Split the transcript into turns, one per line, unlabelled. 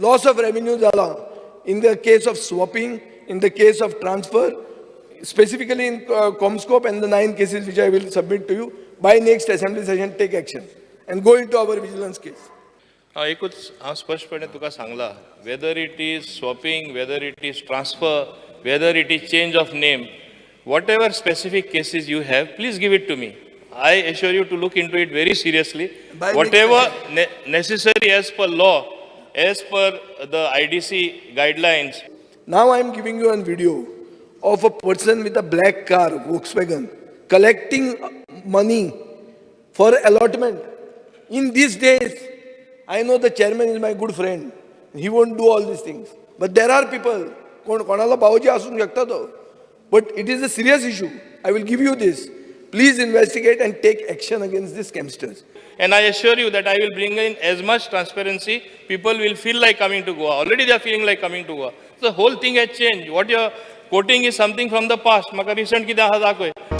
loss of revenue zala in the case of swapping, in the case of transfer, specifically in Comscope and the 9 cases which I will submit to you. By next assembly session, take action and go into our vigilance case.
एकूच हांव स्पश्टपणे तुका Sangla, whether it is swapping, whether it is transfer, whether it is change of name, whatever specific cases you have, please give it to me. I assure you to look into it very seriously. Whatever necessary as per law, as per the IDC guidelines.
Now I am giving you a video of a person with a black car, Volkswagen, collecting money for allotment. In these days, I know the chairman is my good friend. He won't do all these things. But there are people, konala bauji asun shakta to. But it is a serious issue. I will give you this. Please investigate and take action against these scamsters.
And I assure you that I will bring in as much transparency. People will feel like coming to Goa. Already they are feeling like coming to Goa. So the whole thing has changed. What you are quoting is something from the past. Maka recent ki dakhoi.